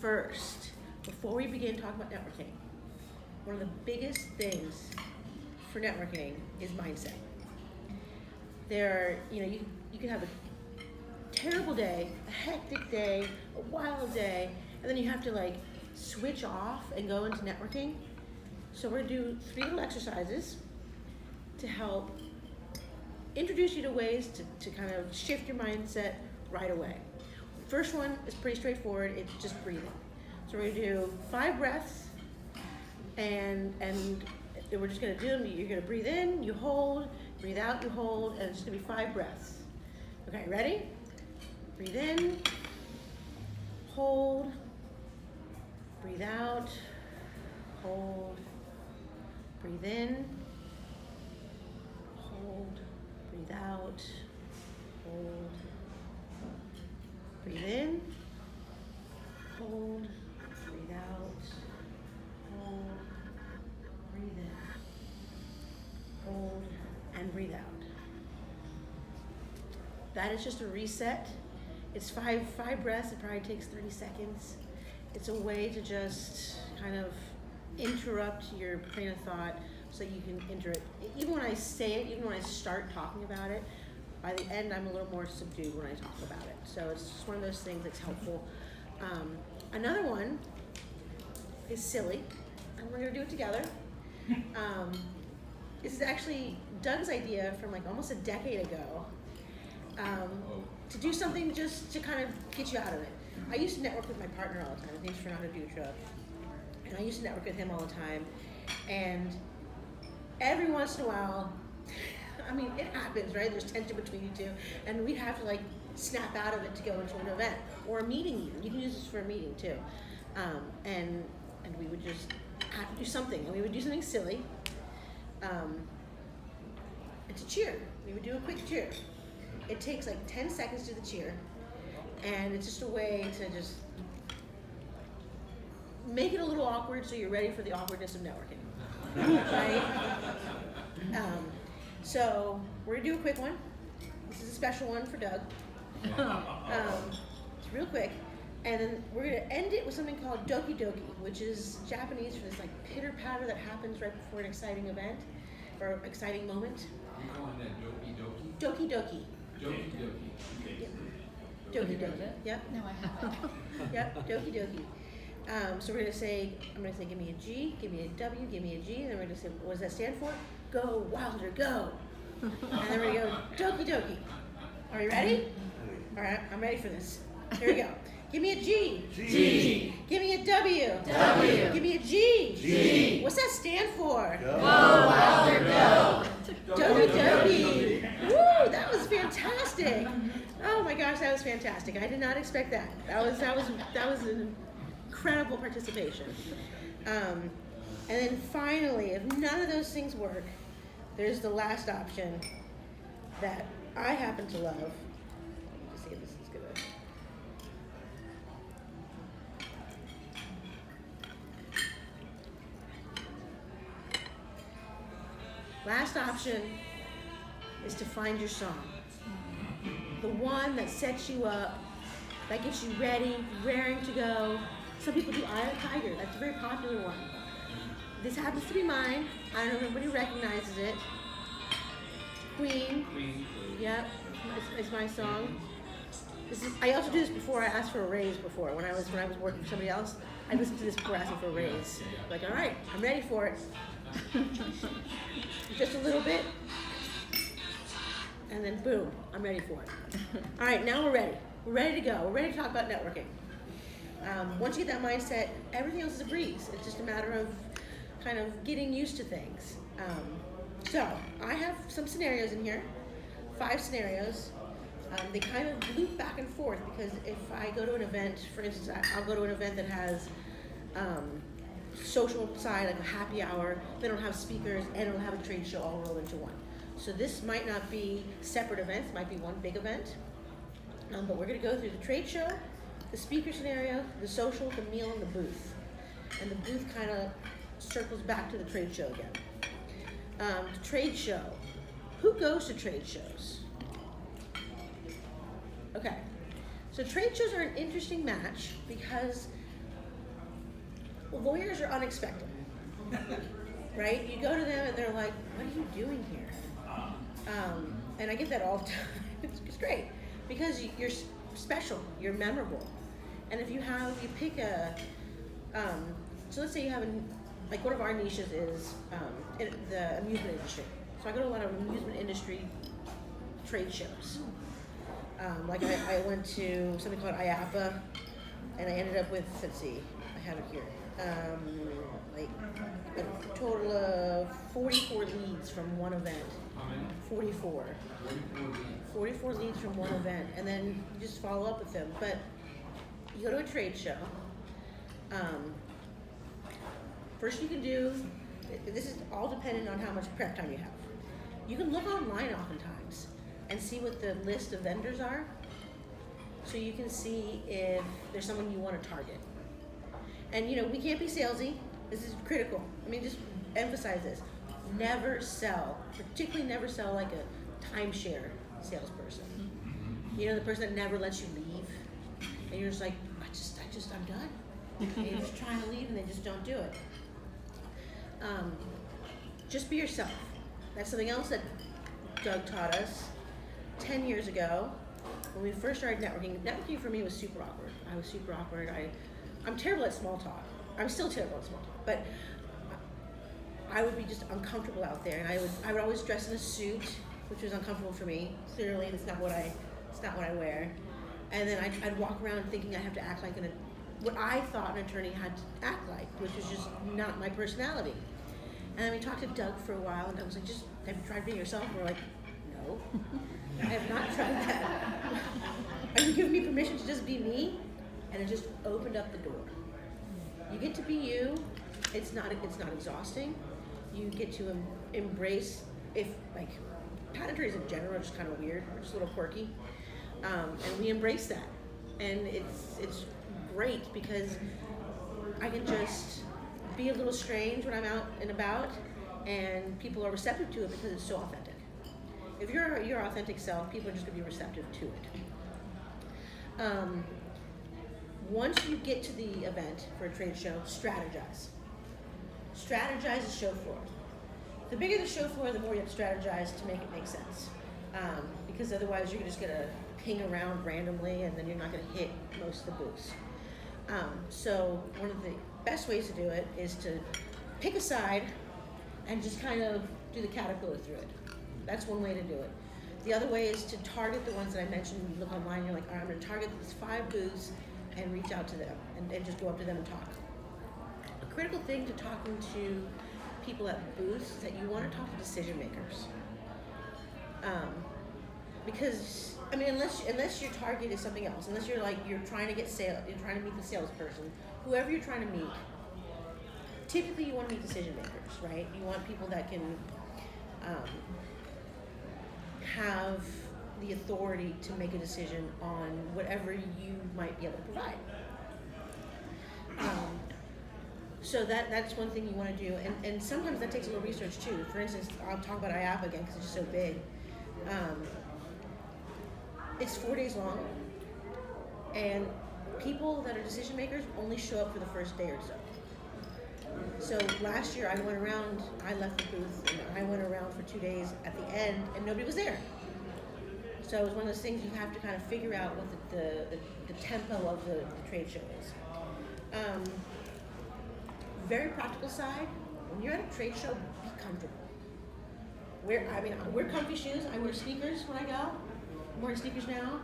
first, before we begin talking about networking, one of the biggest things for networking is mindset. You can have a terrible day, a hectic day, a wild day, and then you have to like switch off and go into networking. So we're gonna do 3 little exercises to help introduce you to ways to kind of shift your mindset right away. First one is pretty straightforward, it's just breathing. So we're gonna do 5 breaths, and we're just gonna do them. You're gonna breathe in, you hold, breathe out, you hold, and it's just gonna be 5 breaths. Okay, ready? Breathe in, hold, breathe out, hold, breathe in, hold, breathe out, hold, breathe in, hold, breathe out, hold, breathe in, hold, and breathe out. That is just a reset. It's five breaths. It probably takes 30 seconds. It's a way to just kind of interrupt your train of thought so you can enter it. Even when I say it, even when I start talking about it, by the end I'm a little more subdued when I talk about it. So it's just one of those things that's helpful. Another one is silly, and we're gonna do it together. This is actually Doug's idea from like almost a decade ago. To do something just to kind of get you out of it. I used to network with my partner all the time. His name's Wilson Dutra, and I used to network with him all the time. And every once in a while, I mean, it happens, right? There's tension between you two, and we'd have to like snap out of it to go into an event or a meeting even. You can use this for a meeting too. And we would just have to do something, and we would do something silly. It's a cheer. We would do a quick cheer. It takes like 10 seconds to do the cheer, and it's just a way to just make it a little awkward so you're ready for the awkwardness of networking, right? So we're gonna do a quick one. This is a special one for Doug. It's real quick, and then we're gonna end it with something called doki doki, which is Japanese for this like pitter patter that happens right before an exciting event or exciting moment. You're calling that doki doki? Doki doki. Doki doki. Yep. Doki doki. Yep. No, I haven't. Yep. Doki doki. So we're gonna say, I'm gonna say, give me a G, give me a W, give me a G, and then we're gonna say, what does that stand for? Go Wilder, go. And then we're gonna go doki doki. Are you ready? All right, I'm ready for this. Here we go. Give me a G. G. Give me a W. W. Give me a G. G. What's that stand for? Go. Wilder, go. Doki doki. Woo, that was fantastic. Oh my gosh, that was fantastic. I did not expect that. That was an incredible participation. And then finally, if none of those things work, there's the last option that I happen to love. Let me just see if this is gonna. Last option is to find your song. The one that sets you up, that gets you ready, raring to go. Some people do Eye of the Tiger. That's a very popular one. This happens to be mine. I don't know if everybody recognizes it. Queen. Yep, it's my song. I also do this before I ask for a raise before. When I was working for somebody else, I listened to this before asking for a raise. Like, all right, I'm ready for it. Just a little bit. And then boom, I'm ready for it. All right, now we're ready. We're ready to go. We're ready to talk about networking. Once you get that mindset, everything else is a breeze. It's just a matter of kind of getting used to things. So I have some scenarios in here, 5 scenarios. They kind of loop back and forth because if I go to an event, for instance, I'll go to an event that has social side, like a happy hour, they don't have speakers, and it'll have a trade show all rolled into one. So this might not be separate events, it might be one big event. But we're gonna go through the trade show, the speaker scenario, the social, the meal, and the booth. And the booth kind of circles back to the trade show again. The trade show. Who goes to trade shows? Okay, so trade shows are an interesting match because Well, lawyers are unexpected, right? You go to them and they're like, what are you doing here? And I get that all the time. It's great because you're special, you're memorable. And if you pick a, so let's say you have like one of our niches is in the amusement industry. So I go to a lot of amusement industry trade shows. Like I went to something called IAPA, and I ended up with, let's see, I have it here, like a total of 44 leads from one event. How many? 44. 44 leads. 44 leads from one event, and then you just follow up with them. But you go to a trade show. First you can do, this is all dependent on how much prep time you have. You can look online oftentimes and see what the list of vendors are. So you can see if there's someone you want to target. And we can't be salesy. This is critical. I mean, just emphasize this. Never sell, particularly never sell like a timeshare salesperson. The person that never lets you leave. And you're just like, I'm done. And you're just trying to leave and they just don't do it. Just be yourself. That's something else that Doug taught us 10 years ago when we first started networking. Networking for me was super awkward. I was super awkward. I'm terrible at small talk. I'm still terrible at small talk, but I would be just uncomfortable out there, and I would always dress in a suit, which was uncomfortable for me. Clearly, it's not what I wear. And then I'd walk around thinking I have to act like what I thought an attorney had to act like, which was just not my personality. And then we talked to Doug for a while, and I was like, have you tried being yourself? And we're like, no, I have not tried that. Are you giving me permission to just be me? And it just opened up the door. You get to be you. It's not exhausting. You get to embrace, like, patent attorneys in general are just kind of weird. We're just a little quirky. And we embrace that. And it's great because I can just be a little strange when I'm out and about, and people are receptive to it because it's so authentic. If you're your authentic self, people are just going to be receptive to it. Once you get to the event for a trade show, strategize. Strategize the show floor. The bigger the show floor, the more you have to strategize to make it make sense. Because otherwise you're just going to ping around randomly and then you're not going to hit most of the booths. So one of the best ways to do it is to pick a side and just kind of do the caterpillar through it. That's one way to do it. The other way is to target the ones that I mentioned. You look online, you're like, all right, I'm going to target these 5 booths and reach out to them and just go up to them and talk. A critical thing to talking to people at booths is that you want to talk to decision makers. Because I mean, unless your target is something else, unless you're trying to get you're trying to meet the salesperson, whoever you're trying to meet, typically you want to meet decision makers, right? You want people that can have the authority to make a decision on whatever you might be able to provide. So that's one thing you want to do, and sometimes that takes a little research too. For instance, I'll talk about IAPA again because it's so big. It's 4 days long, and people that are decision makers only show up for the first day or so. So last year I left the booth, and I went around for 2 days at the end, and nobody was there. So it was one of those things you have to kind of figure out what the tempo of the trade show is. Very practical side, when you're at a trade show, be comfortable. I wear comfy shoes. I wear sneakers when I go. I'm wearing sneakers now.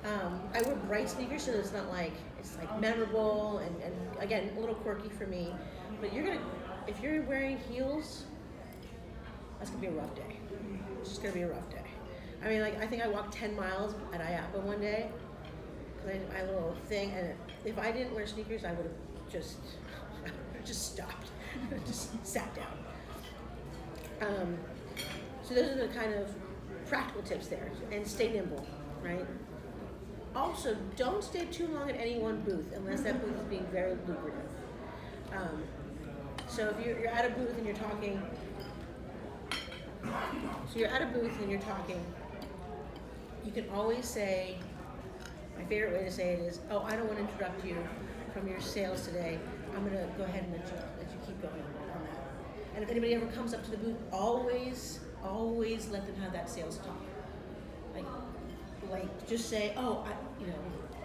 I wear bright sneakers so it's not it's memorable and again, a little quirky for me. But if you're wearing heels, that's gonna be a rough day. It's just gonna be a rough day. I mean, I think I walked 10 miles at IAPA one day because I did my little thing, and if I didn't wear sneakers, I would have just stopped, just sat down. So those are the kind of practical tips there, and stay nimble, right? Also, don't stay too long at any one booth unless that booth is being very lucrative. So if you're at a booth and you're talking, you can always say, my favorite way to say it is, oh, I don't want to interrupt you from your sales today. I'm going to go ahead and let you keep going on that. And if anybody ever comes up to the booth, always let them have that sales talk. Like just say,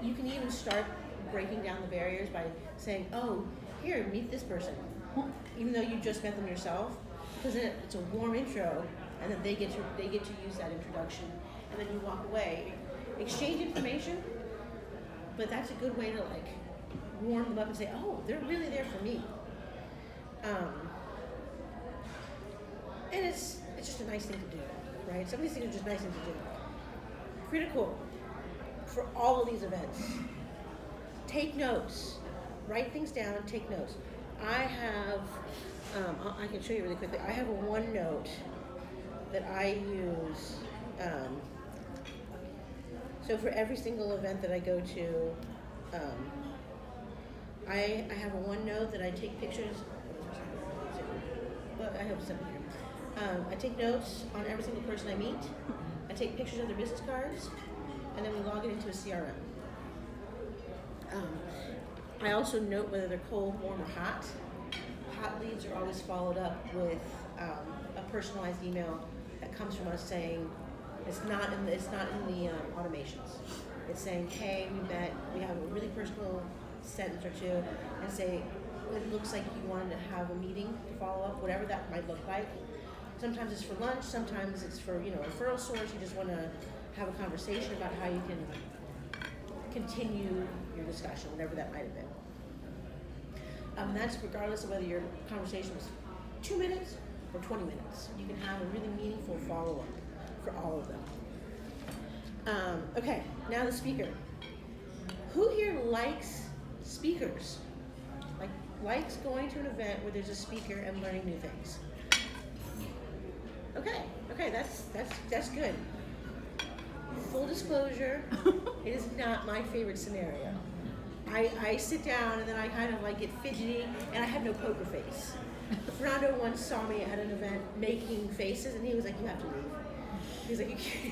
you can even start breaking down the barriers by saying, oh, here, meet this person, even though you just met them yourself, because then it's a warm intro, and then they get to use that introduction, and then you walk away, exchange information, but that's a good way to like warm them up and say, oh, they're really there for me, and it's just a nice thing to do, right? Some of these things are just nice things to do. Critical for all of these events. Take notes. Write things down, take notes. I have, I can show you really quickly. I have a OneNote that I use. So for every single event that I go to, I have a OneNote that I take pictures. Well, I have something here. I take notes on every single person I meet. I take pictures of their business cards, and then we log it into a CRM. I also note whether they're cold, warm, or hot. Hot leads are always followed up with a personalized email that comes from us saying it's not in the automations. It's saying, hey, we met. We have a really personal sentence or two, and say it looks like you wanted to have a meeting to follow up, whatever that might look like. Sometimes it's for lunch. Sometimes it's for a referral source. You just want to have a conversation about how you can continue your discussion, whatever that might have been. That's regardless of whether your conversation was 2 minutes or 20 minutes. You can have a really meaningful follow-up for all of them. Okay, now the speaker. Who here likes speakers? Likes going to an event where there's a speaker and learning new things? Okay, that's good. Full disclosure, it is not my favorite scenario. I sit down and then I kind of like get fidgety, and I have no poker face. Fernando once saw me at an event making faces, and he was like, "You have to leave." He's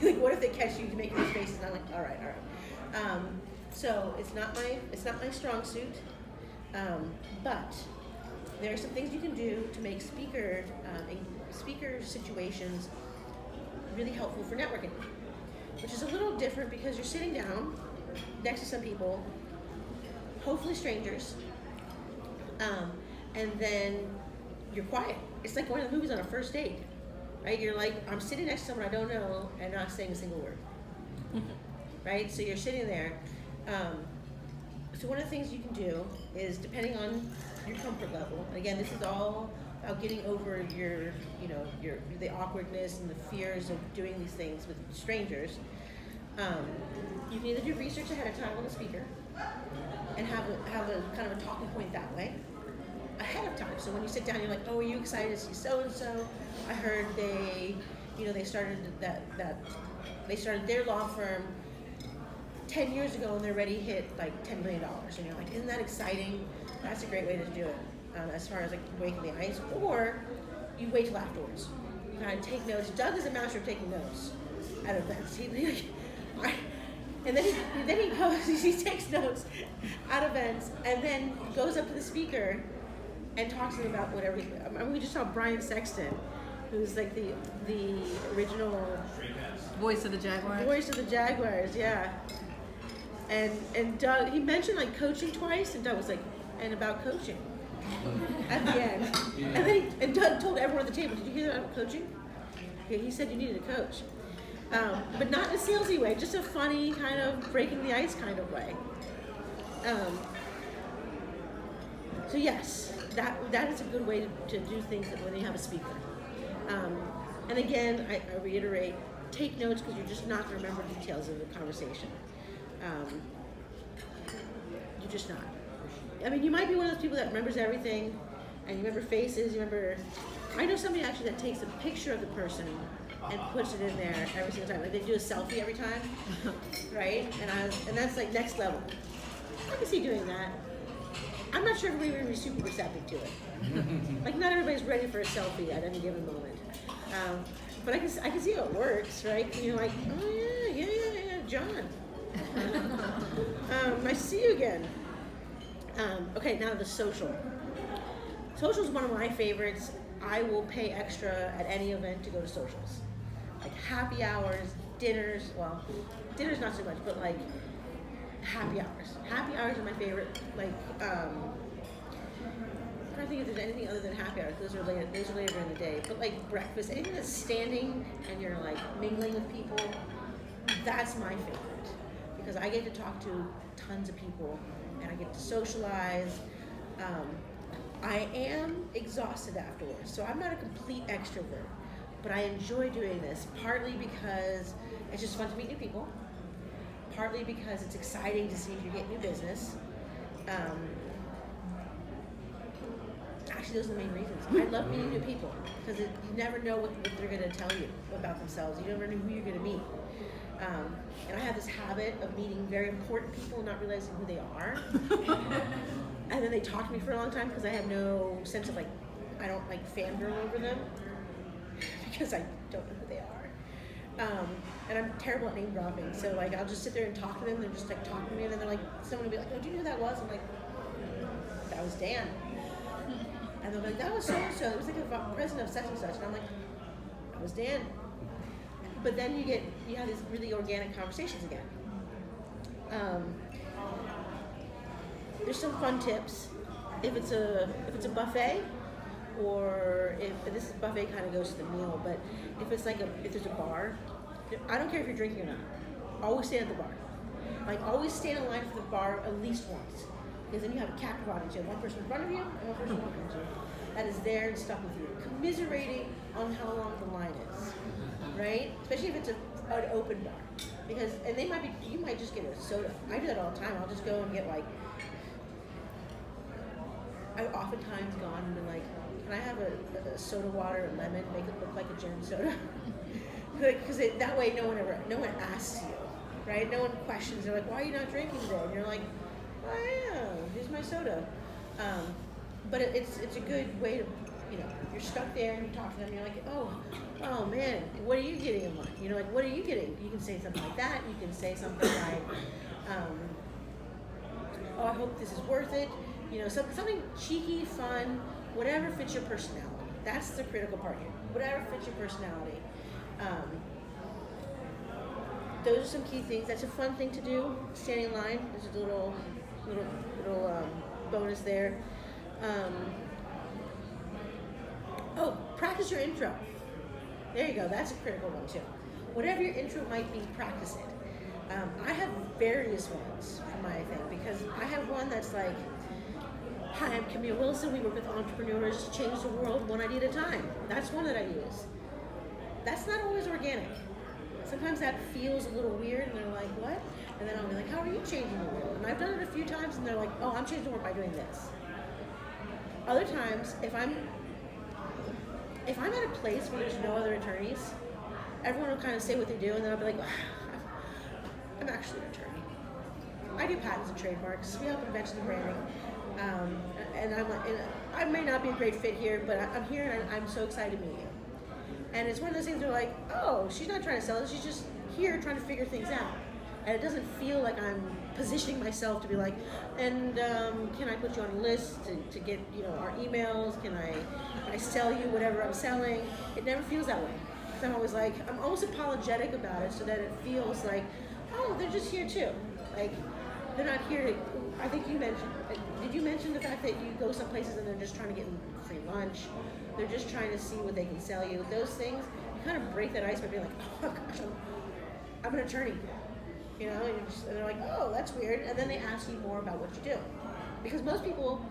like, "What if they catch you making these faces?" And I'm like, "All right." So it's not my strong suit, but there are some things you can do to make speaker situations really helpful for networking, which is a little different because you're sitting down next to some people, hopefully strangers, and then you're quiet. It's like going to the movies on a first date, right? You're like, I'm sitting next to someone I don't know and not saying a single word, right? So you're sitting there. So one of the things you can do is, depending on your comfort level, and again, this is all about getting over the awkwardness and the fears of doing these things with strangers. You can either do research ahead of time on the speaker and have a kind of a talking point that way ahead of time. So when you sit down, you're like, oh, are you excited to see so and so? I heard they started they started their law firm 10 years ago and they're ready to hit like $10 million. And you're like, isn't that exciting? That's a great way to do it, as far as like breaking the ice. Or you wait till afterwards. You kind of take notes. Doug is a master of taking notes at events. And then he goes, he takes notes at events, and then goes up to the speaker and talks to them about whatever. We just saw Brian Sexton, who's like the original Voice of the Jaguars. Voice of the Jaguars, yeah. And Doug, he mentioned like coaching twice, and Doug was like, and about coaching at the end. Yeah. And Doug told everyone at the table, did you hear that about coaching? Yeah, he said you needed a coach. But not in a salesy way, just a funny kind of breaking the ice kind of way. So yes, that is a good way to do things when you have a speaker. And again, I reiterate, take notes because you're just not going to remember details of the conversation. You're just not. I mean, you might be one of those people that remembers everything, and you remember faces, I know somebody actually that takes a picture of the person and puts it in there every single time. Like they do a selfie every time, right? And that's like next level. I can see doing that. I'm not sure everybody would be super receptive to it. Like not everybody's ready for a selfie at any given moment. But I can see how it works, right? And you're like, oh yeah, John. Nice to see you again. Okay, now the social. Social is one of my favorites. I will pay extra at any event to go to socials. Like happy hours, dinners, well, dinners not so much, but like happy hours. Happy hours are my favorite. Like, I'm trying to think if there's anything other than happy hours. Those are later during the day. But like breakfast, anything that's standing and you're like mingling with people, that's my favorite. Because I get to talk to tons of people and I get to socialize. I am exhausted afterwards, so I'm not a complete extrovert, but I enjoy doing this, partly because it's just fun to meet new people, partly because it's exciting to see if you get new business. Actually, those are the main reasons. I love meeting new people, because you never know what they're going to tell you about themselves. You never know who you're going to meet. And I have this habit of meeting very important people and not realizing who they are. And then they talk to me for a long time because I have no sense of like, I don't like fangirl over them because I don't know who they are. And I'm terrible at name dropping. So like, I'll just sit there and talk to them. They're just like talking to me and then they're like, someone will be like, oh, do you know who that was? I'm like, that was Dan. And they're like, that was so-and-so. It was like a president of such and such. And I'm like, that was Dan. But then you have these really organic conversations again. There's some fun tips. If it's a buffet, or if this buffet kind of goes to the meal, but if it's like if there's a bar, I don't care if you're drinking or not. Always stand at the bar. Like always stand in line for the bar at least once, because then you have a captive audience. You have one person in front of you and one person behind you that is there and stuck with you, commiserating on how long the line is, right? Especially if it's an open bar, because you might just get a soda. I do that all the time. I'll just go and get like. I've oftentimes gone and been like, can I have a soda water and lemon, make it look like a gin soda? Because that way no one asks you, right? No one questions. They're like, why are you not drinking today? And you're like, oh yeah, here's my soda. But it's a good way to, you're stuck there and you talk to them and you're like, oh man, what are you getting in line? Like, what are you getting? You can say something like that. You can say something like, oh, I hope this is worth it. Something cheeky, fun, whatever fits your personality. That's the critical part here. Whatever fits your personality. Those are some key things. That's a fun thing to do. Standing in line. There's a little bonus there. Practice your intro. There you go. That's a critical one too. Whatever your intro might be, practice it. I have various ones for my thing, because I have one that's like, hi, I'm Camille Wilson. We work with entrepreneurs to change the world one idea at a time. That's one that I use. That's not always organic. Sometimes that feels a little weird and they're like, what? And then I'll be like, how are you changing the world? And I've done it a few times and they're like, oh, I'm changing the world by doing this. Other times, if I'm at a place where there's no other attorneys, everyone will kind of say what they do, and then I'll be like, I'm actually an attorney. I do patents and trademarks. We help inventions and branding. And I may not be a great fit here, but I'm here and I'm so excited to meet you. And it's one of those things where like, oh, she's not trying to sell it, she's just here trying to figure things out. And it doesn't feel like I'm positioning myself to be like, and can I put you on a list to get our emails? Can I sell you whatever I'm selling? It never feels that way. Because I'm always like, I'm almost apologetic about it so that it feels like, oh, they're just here too. Like, they're not here to, I think did you mention the fact that you go some places and they're just trying to get free lunch? They're just trying to see what they can sell you. Those things, you kind of break that ice by being like, oh gosh, I'm an attorney. And they're like, oh, that's weird. And then they ask you more about what you do. Because most people,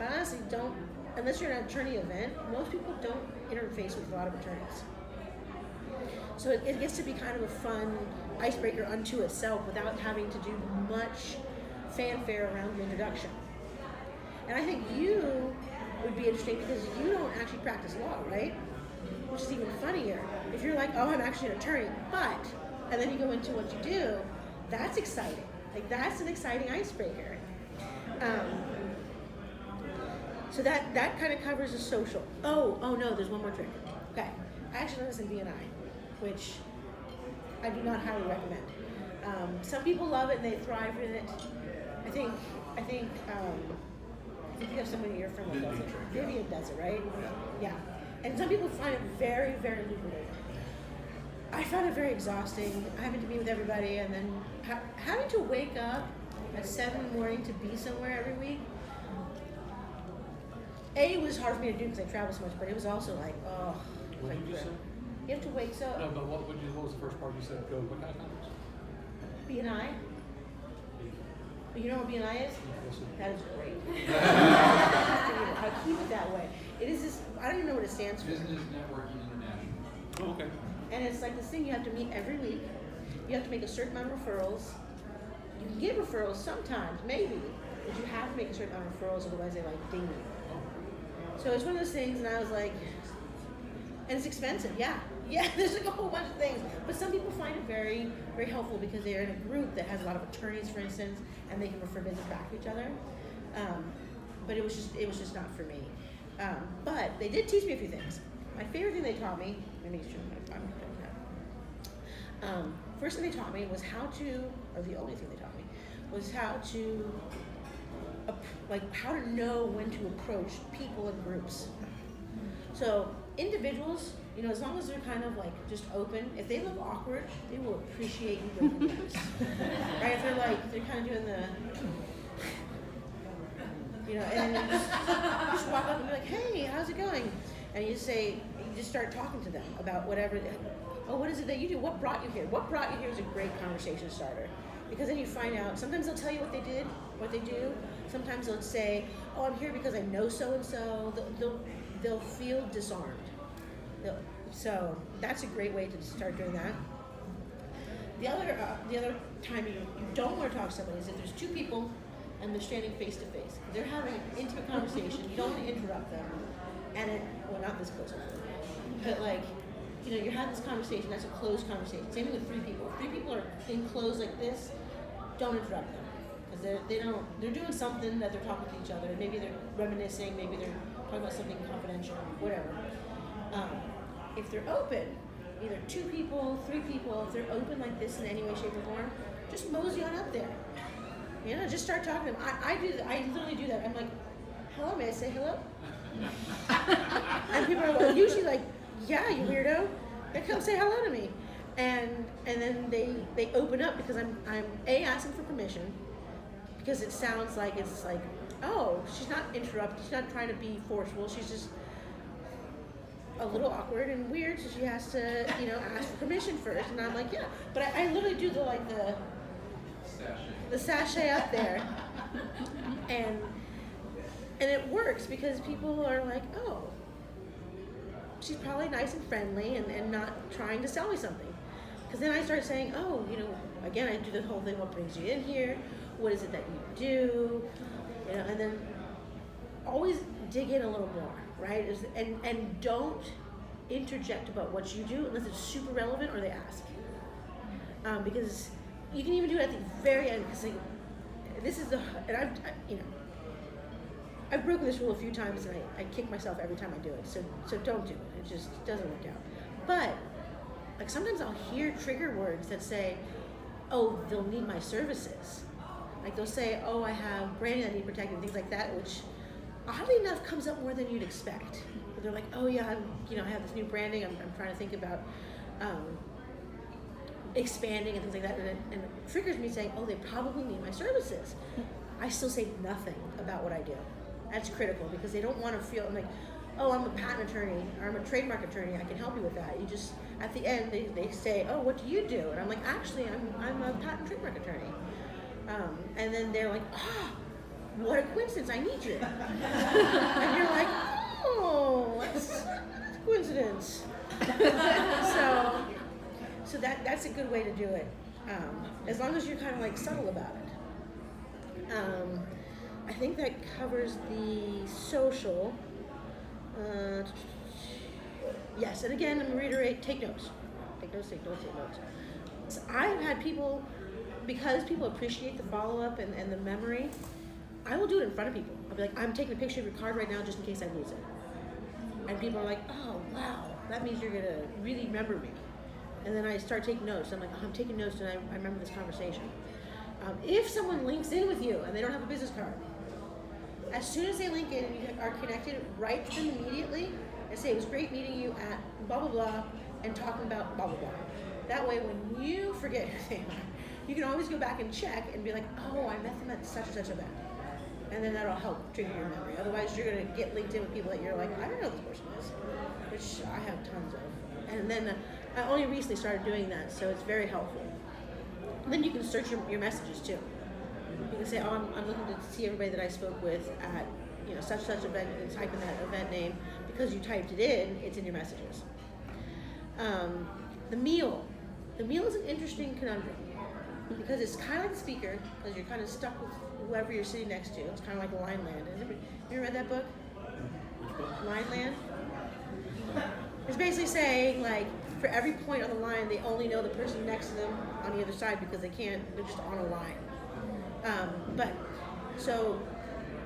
honestly, don't, unless you're at an attorney event, most people don't interface with a lot of attorneys. So it gets to be kind of a fun icebreaker unto itself without having to do much fanfare around the introduction. And I think you would be interesting because you don't actually practice law, right? Which is even funnier. If you're like, oh, I'm actually an attorney, but, and then you go into what you do, that's exciting. Like, that's an exciting icebreaker. So that kind of covers the social. Oh no, there's one more trick. Okay, I actually learned this in BNI, which I do not highly recommend. Some people love it and they thrive in it. I think I think you have somebody in your firm that does it. Vivian does it, right? Yeah. And some people find it very, very lucrative. I found it very exhausting, having to be with everybody and then having to wake up at 7 in the morning to be somewhere every week. It was hard for me to do because I travel so much, but it was also like, oh. What like did you say? You have to wake up. No, but what was the first part you said? Go, what kind of conference? B&I. You know what B&I is? Yes, sir. That is great. I keep it that way. It is this, I don't even know what it stands for. Business Networking International. Oh, okay. And it's like this thing you have to meet every week. You have to make a certain amount of referrals. You can get referrals sometimes, maybe, but you have to make a certain amount of referrals, otherwise they like ding you. So it's one of those things, and I was like, and it's expensive, yeah. Yeah, there's like a whole bunch of things. But some people find it very, very helpful because they're in a group that has a lot of attorneys, for instance, and they can refer business back to each other. But it was just not for me. But they did teach me a few things. My favorite thing they taught me, let me make sure first thing they taught me was how to, or the only thing they taught me, was how to know when to approach people in groups. So individuals, as long as they're kind of like just open, if they look awkward, they will appreciate you going next. Right? If they're kind of doing the, and then you just walk up and be like, hey, how's it going? And you just start talking to them about whatever. Oh, what is it that you do? What brought you here? What brought you here is a great conversation starter. Because then you find out, sometimes they'll tell you what they did, what they do. Sometimes they'll say, oh, I'm here because I know so-and-so. They'll feel disarmed. So that's a great way to start doing that. The other time you don't want to talk to somebody is if there's two people and they're standing face to face. They're having an intimate conversation. You don't want to interrupt them. And not this close, but you're having this conversation. That's a closed conversation. Same thing with 3 people. If 3 people are enclosed like this, don't interrupt them because they're doing something that they're talking to each other. Maybe they're reminiscing. Maybe they're talking about something confidential. Whatever. If they're open, either 2 people, 3 people, if they're open like this in any way, shape, or form, just mosey on up there. Just start talking to them. I literally do that. I'm like, hello, may I say hello? And people are usually like, yeah, you weirdo. They come say hello to me. And then they open up because I'm asking for permission because it sounds like it's like, oh, she's not interrupting, she's not trying to be forceful, she's just a little awkward and weird, so she has to, ask for permission first. And I'm like, yeah. But I literally do the sachet up there. And it works because people are like, oh, she's probably nice and friendly and not trying to sell me something. Because then I start saying, oh, again, I do the whole thing, what brings you in here? What is it that you do? And then always dig in a little more, right? And don't interject about what you do unless it's super relevant or they ask. Because you can even do it at the very end because this is I've broken this rule a few times and I kick myself every time I do it. So don't do it. It just doesn't work out. But sometimes I'll hear trigger words that say, oh, they'll need my services. They'll say, oh, I have branding that need protected, things like that, which oddly enough comes up more than you'd expect. But they're like, oh yeah, I have this new branding. I'm trying to think about expanding and things like that, and it triggers me saying, oh, they probably need my services. I still say nothing about what I do. That's critical because they don't want to feel like, oh, I'm a patent attorney or I'm a trademark attorney, I can help you with that. You just, at the end, they say, oh, what do you do? And I'm like, actually, I'm a patent trademark attorney. And then they're like, what a coincidence, I need you. And you're like, oh, that's a coincidence. So that's a good way to do it, as long as you're kind of subtle about it. I think that covers the social. Yes, and again, I'm going to reiterate, take notes. Take notes. So I've had people, because people appreciate the follow-up and the memory, I will do it in front of people. I'll be like, I'm taking a picture of your card right now just in case I lose it. And people are like, oh, wow, that means you're going to really remember me. And then I start taking notes. I'm like, oh, I'm taking notes and I remember this conversation. If someone links in with you and they don't have a business card, as soon as they link in and you are connected, write to them immediately and say, it was great meeting you at blah, blah, blah, and talking about blah, blah, blah. That way, when you forget who they are, you can always go back and check and be like, oh, I met them at such and such event. And then that'll help trigger your memory. Otherwise, you're going to get linked in with people that you're like, I don't know who this person is, which I have tons of. And then I only recently started doing that, so it's very helpful. And then you can search your messages too. You can say, oh, I'm looking to see everybody that I spoke with at such event, and type in that event name. Because you typed it in, it's in your messages. The meal. The meal is an interesting conundrum because it's kind of like the speaker, because you're kind of stuck with whoever you're sitting next to. It's kind of like a line land. Have you ever read that book? Line land? It's basically saying, like, for every point on the line, they only know the person next to them on the other side because they're just on a line. So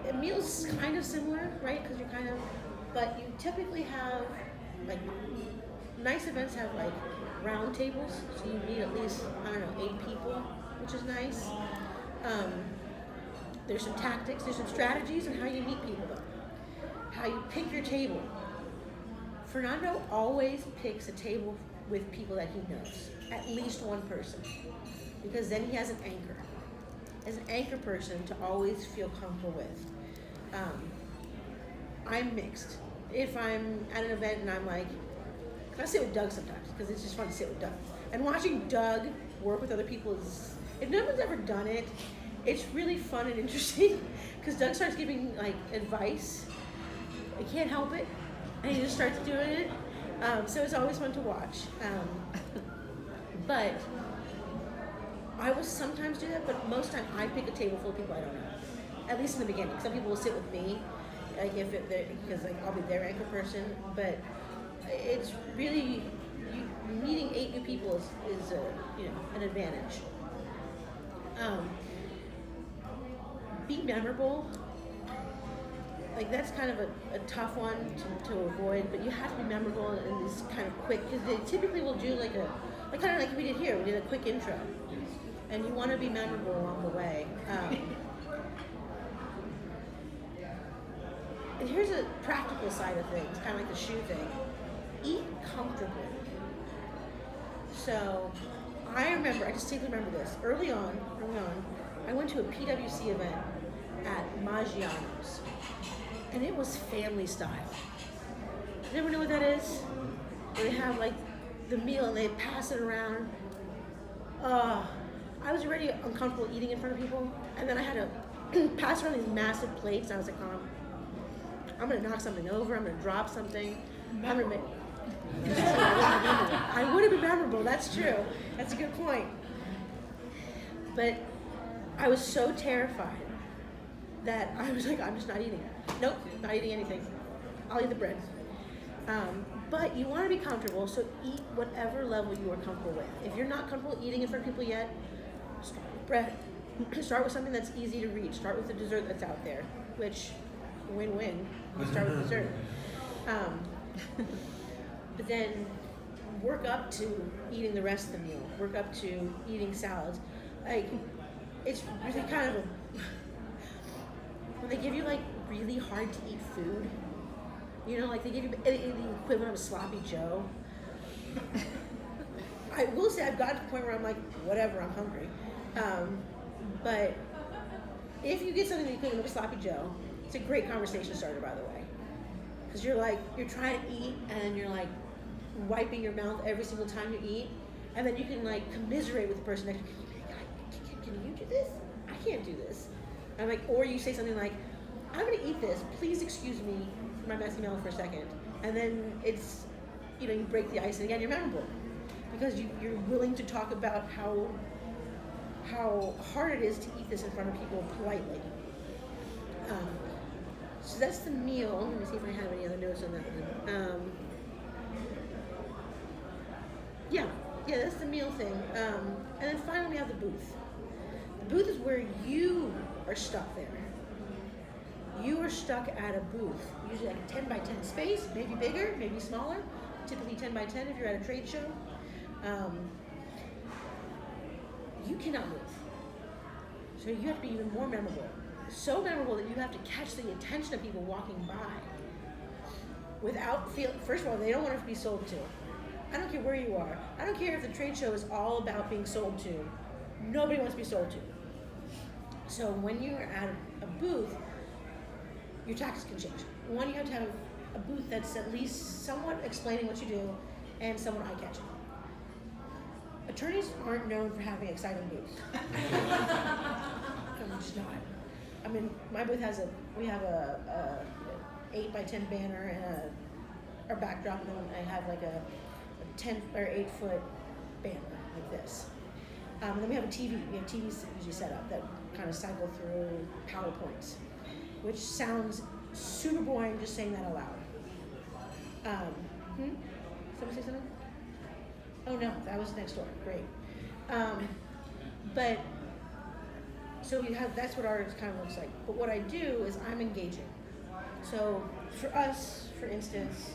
a meal's kind of similar, right? Because but you typically have, like, nice events have, like, round tables, so you need at least, 8 people, which is nice. There's some tactics, there's some strategies on how you meet people, how you pick your table. Fernando always picks a table with people that he knows, at least one person, because then he has an anchor. As an anchor person to always feel comfortable with. I'm mixed. If I'm at an event and I'm like, I sit with Doug sometimes because it's just fun to sit with Doug. And watching Doug work with other people is, if no one's ever done it, it's really fun and interesting because Doug starts giving like advice. I can't help it, and he just starts doing it. So it's always fun to watch. But I will sometimes do that, but most time I pick a table full of people I don't know. At least in the beginning. Some people will sit with me, like because like I'll be their anchor person. But it's really meeting 8 new people is an advantage. Be memorable. Like that's kind of a tough one to avoid, but you have to be memorable and it's kind of quick because they typically will do like kind of like we did here. We did a quick intro, and you want to be memorable along the way. And here's a practical side of things, kind of like the shoe thing. Eat comfortably. So I distinctly remember this. Early on, I went to a PwC event at Maggiano's, and it was family style. Does anyone know what that is? They have like the meal and they pass it around. I was already uncomfortable eating in front of people, and then I had to pass around these massive plates, and I was like, I'm gonna knock something over, I'm gonna drop something, I'm gonna make... I would have been memorable, that's true. That's a good point. But I was so terrified that I was like, I'm just not eating. Nope, not eating anything. I'll eat the bread. But you want to be comfortable, so eat whatever level you are comfortable with. If you're not comfortable eating in front of people yet, start with bread. Start with something that's easy to reach. Start with the dessert that's out there, which, win-win. Start with dessert. But then work up to eating the rest of the meal. Work up to eating salads. Like, it's really kind of when they give you like really hard to eat food, like they give you the equivalent of a sloppy Joe. I will say I've gotten to the point where I'm like, whatever, I'm hungry. But if you get something the equivalent of a sloppy Joe, it's a great conversation starter, by the way. Because you're trying to eat, and then you're like wiping your mouth every single time you eat, and then you can like commiserate with the person next to you. Can you do this? I can't do this. I'm like, or you say something like, I'm gonna eat this. Please excuse me for my messy mouth for a second. And then it's, you break the ice, and again, you're memorable because you're willing to talk about how hard it is to eat this in front of people politely. So that's the meal. Let me see if I have any other notes on that one. Yeah, that's the meal thing. And then finally we have the booth. The booth is where you are stuck there. You are stuck at a booth, usually like a 10 by 10 space, maybe bigger, maybe smaller, typically 10 by 10 if you're at a trade show. You cannot move. So you have to be even more memorable. So memorable that you have to catch the attention of people walking by. Without first of all, they don't want to be sold to. I don't care where you are. I don't care if the trade show is all about being sold to. Nobody wants to be sold to. So when you're at a booth, your tactics can change. One, you have to have a booth that's at least somewhat explaining what you do and somewhat eye-catching. Attorneys aren't known for having exciting booths. I'm just not. I mean, my booth we have a 8x10 banner and our backdrop, and then I have like a 10 or 8 foot banner like this. And then we have a TV. We have TVs usually set up that kind of cycle through PowerPoints, which sounds super boring just saying that out loud. Someone say something? Oh no, that was next door. Great. But so that's what ours kind of looks like. But what I do is I'm engaging. So for us, for instance,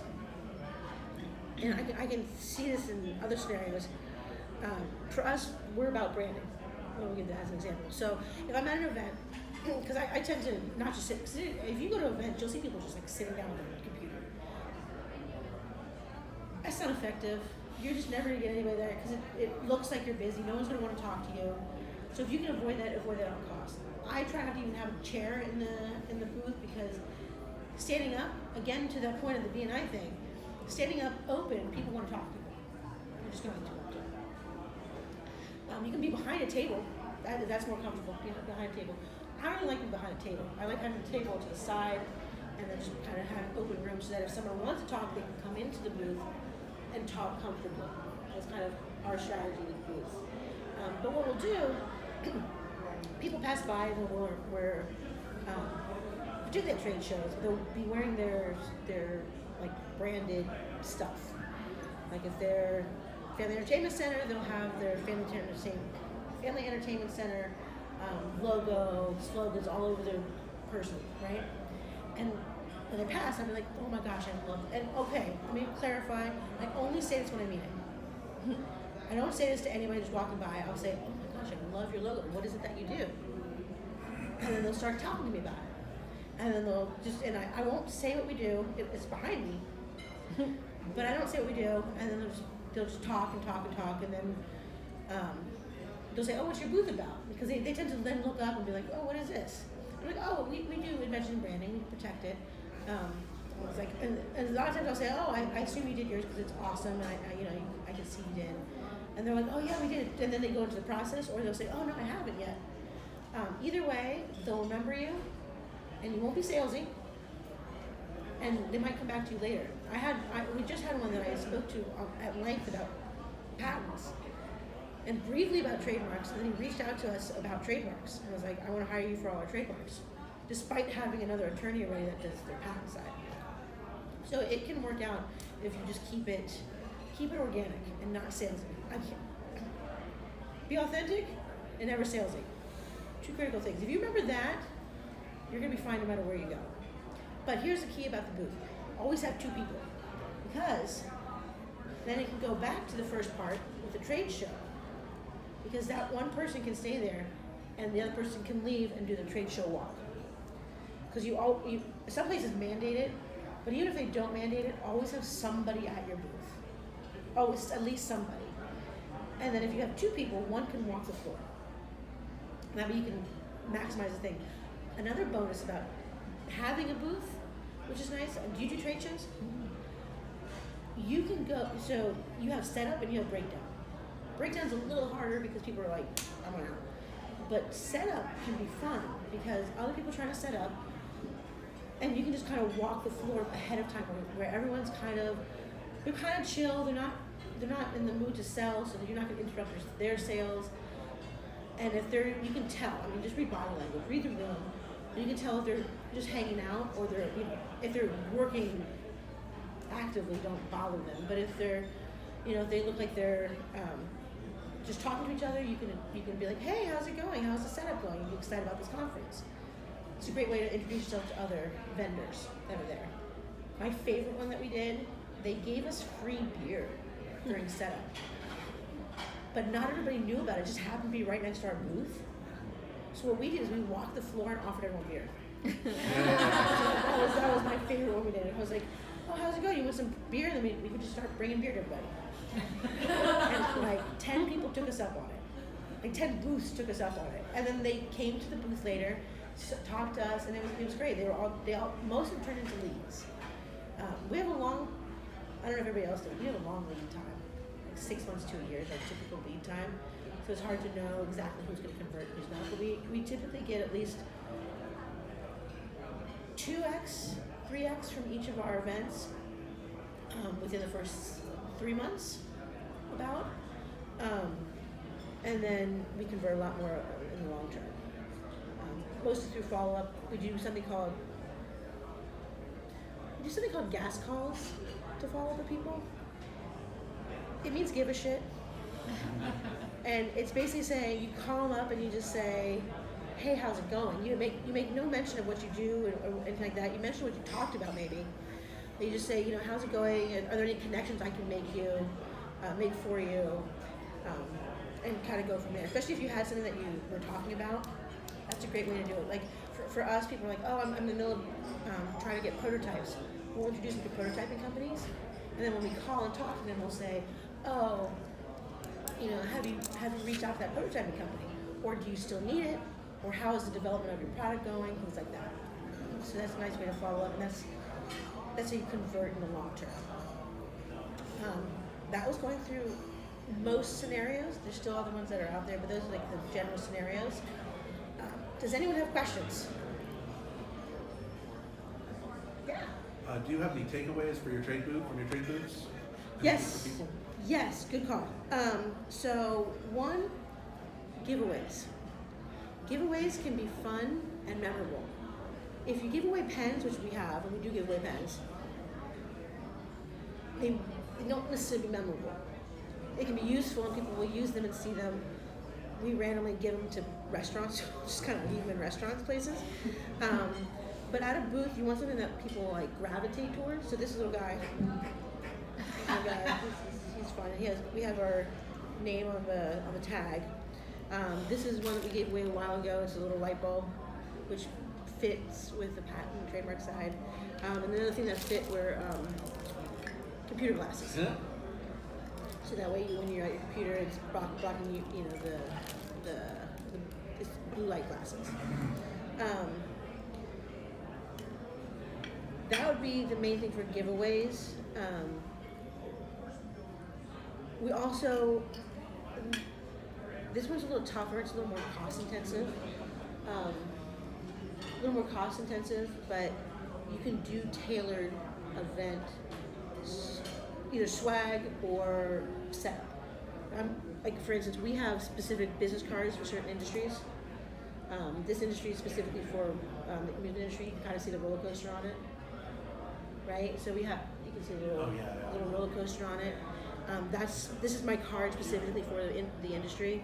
and I can see this in other scenarios. For us, we're about branding. We'll give that as an example. So if I'm at an event, because I tend to not just sit, cause if you go to an event, you'll see people just like sitting down on their computer. That's not effective. You're just never gonna get anybody there because it looks like you're busy. No one's gonna want to talk to you. So if you can avoid that at all costs. I try not to even have a chair in the booth because standing up, again to that point of the B&I thing, standing up open, people want to talk to you. You're just going to interrupt them. You can be behind a table. That's more comfortable, behind a table. I don't really like being behind a table. I like having a table to the side and then just kind of have open room so that if someone wants to talk, they can come into the booth and talk comfortably. That's kind of our strategy with booths. But what we'll do, people pass by and we're particularly at trade shows, they'll be wearing their like branded stuff. Like if they're Family Entertainment Center, they'll have their Family Entertainment Center logo, slogans all over their person, right? And when they pass, I'll be like, oh my gosh, I love it. And okay, let me clarify, I only say this when I mean it. I don't say this to anybody just walking by. I'll say, oh my gosh, I love your logo. What is it that you do? And then they'll start talking to me about it. And then they'll and I won't say what we do. It's behind me. But I don't say what we do. And then they'll just talk and talk and talk. And then they'll say, oh, what's your booth about? Because they tend to then look up and be like, oh, what is this? I'm like, oh, we do invention and branding. We protect it. It's like, and a lot of times I'll say, oh, I assume you did yours because it's awesome. And I can see you did. And they're like, oh yeah, we did. And then they go into the process, or they'll say, oh no, I haven't yet. Either way, they'll remember you, and you won't be salesy, and they might come back to you later. We just had one that I spoke to at length about patents, and briefly about trademarks, and then he reached out to us about trademarks. And I was like, I want to hire you for all our trademarks, despite having another attorney already that does their patent side. So it can work out if you just keep it organic and not salesy. Be authentic and never salesy. 2 critical things. If you remember that, you're going to be fine no matter where you go. But here's the key about the booth. Always have 2 people. Because then it can go back to the first part with the trade show. Because that one person can stay there and the other person can leave and do the trade show walk. Because some places mandate it, but even if they don't mandate it, always have somebody at your booth. Always, at least somebody. And then if you have 2 people, one can walk the floor. That way you can maximize the thing. Another bonus about having a booth, which is nice, do you do trade shows? You can go, so you have setup and you have breakdown. Breakdown's a little harder because people are like, I'm out. But setup can be fun because other people are trying to set up, and you can just kind of walk the floor ahead of time where everyone's they're kind of chill, they're not in the mood to sell, so that you're not going to interrupt their sales. And if you can tell, just read body language, read the room, and you can tell if they're just hanging out or if they're working actively, don't bother them. But if they're, if they look like they're just talking to each other, you can be like, hey, how's it going? How's the setup going? You get excited about this conference. It's a great way to introduce yourself to other vendors that are there. My favorite one that we did, they gave us free beer during setup. But not everybody knew about it. It just happened to be right next to our booth. So what we did is we walked the floor and offered everyone beer. that was my favorite one we did. I was like, oh, how's it going? You want some beer? And then we could just start bringing beer to everybody. And like 10 people took us up on it. Like 10 booths took us up on it. And then they came to the booth later, talked to us, and it was great. Most of them turned into leads. We have a long, I don't know if everybody else does, we have a long lead time. Like 6 months to a year is our typical lead time. So it's hard to know exactly who's going to convert and who's not. But we typically get at least 2x, 3x from each of our events within the first 3 months, about. And then we convert a lot more in the long term. Mostly through follow-up. We do something called gas calls to follow up with people. It means give a shit. And it's basically saying you call them up and you just say, hey, how's it going? You make no mention of what you do or anything like that. You mention what you talked about maybe. You just say, how's it going? Are there any connections I can make for you? And kind of go from there. Especially if you had something that you were talking about, that's a great way to do it. Like for us, people are like, oh, I'm in the middle of trying to get prototypes. We'll introduce them to prototyping companies, and then when we call and talk to them, we'll say, oh, have you reached out to that prototyping company, or do you still need it, or how is the development of your product going, things like that. So that's a nice way to follow up, and that's how you convert in the long term. That was going through most scenarios. There's still other ones that are out there, but those are like the general scenarios. Does anyone have questions? Yeah. Do you have any takeaways for your trade booth, from your trade booths? Yes. Yes, good call. So one, giveaways. Giveaways can be fun and memorable. If you give away pens, which we have, and we do give away pens, they don't necessarily be memorable. They can be useful and people will use them and see them. We randomly give them to restaurants, just kind of leave them in restaurants, places. But at a booth, you want something that people like gravitate towards. So this little guy, he's fun. We have our name on the tag. This is one that we gave away a while ago. It's a little light bulb, which fits with the patent and trademark side. And another thing that fit were computer glasses. Yeah. So that way, when you're at your computer, it's blocking you, the blue light glasses. That would be the main thing for giveaways. We also, this one's a little tougher. It's a little more cost intensive. But you can do tailored event, either swag or setup. Like for instance, we have specific business cards for certain industries. This industry is specifically for the music industry. You can kind of see the roller coaster on it, right? So you can see the little roller coaster on it. This is my card specifically for the industry,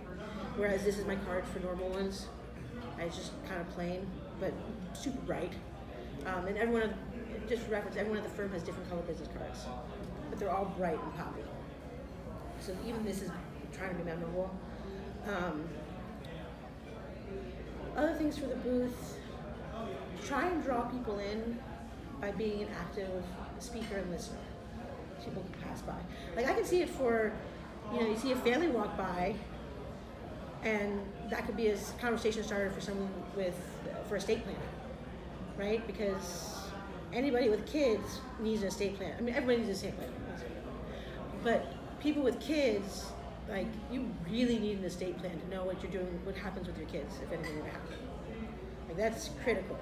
whereas this is my card for normal ones. It's just kind of plain, but super bright. And just for reference, everyone at the firm has different color business cards, but they're all bright and poppy. So even this is trying to be memorable. Other things for the booth, try and draw people in by being an active speaker and listener. People can pass by. Like I can see it for, you see a family walk by, and that could be a conversation starter for someone for estate planning, right? Because anybody with kids needs an estate plan. I mean, everybody needs an estate plan. But people with kids, like, you really need an estate plan to know what you're doing, what happens with your kids, if anything would happen. Like, that's critical.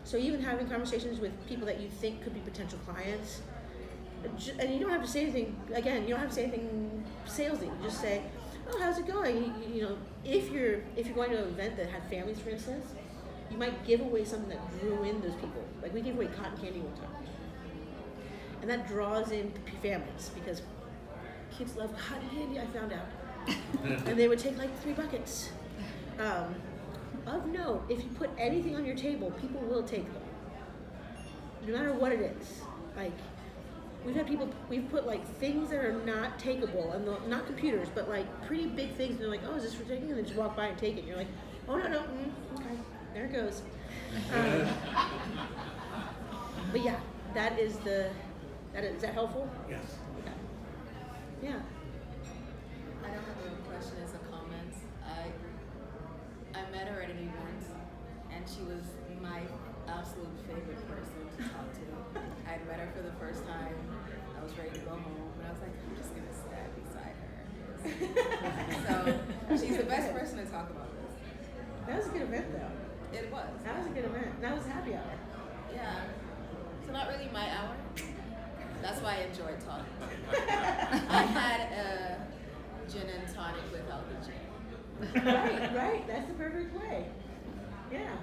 So even having conversations with people that you think could be potential clients, and you don't have to say anything, again, you don't have to say anything salesy. You just say, oh, how's it going? If you're going to an event that had families, for instance, you might give away something that drew in those people. Like we gave away cotton candy one time. And that draws in families because kids love cotton candy, I found out. And they would take like 3 buckets. Of note, if you put anything on your table, people will take them. No matter what it is. Like, we've had people, we've put like things that are not takeable, and not computers, but like pretty big things, and they're like, oh, is this for taking? And they just walk by and take it, and you're like, oh, no, okay, there it goes. But yeah, is that helpful? Yes. Okay. Yeah. I don't have a question, it's a comment. I met her at an event, and she was my absolute favorite person to talk to. I'd met her for the first time. I was ready to go home, but I was like, I'm just gonna stand beside her. So she's the best person to talk about this. That was a good event, though. It was. That was a good event. That was happy hour. Yeah. So not really my hour. That's why I enjoyed talking. I had a gin and tonic without the gin. Right. That's the perfect way. Yeah.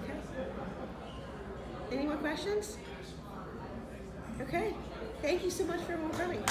Okay. Any more questions? Okay. Thank you so much for everyone coming.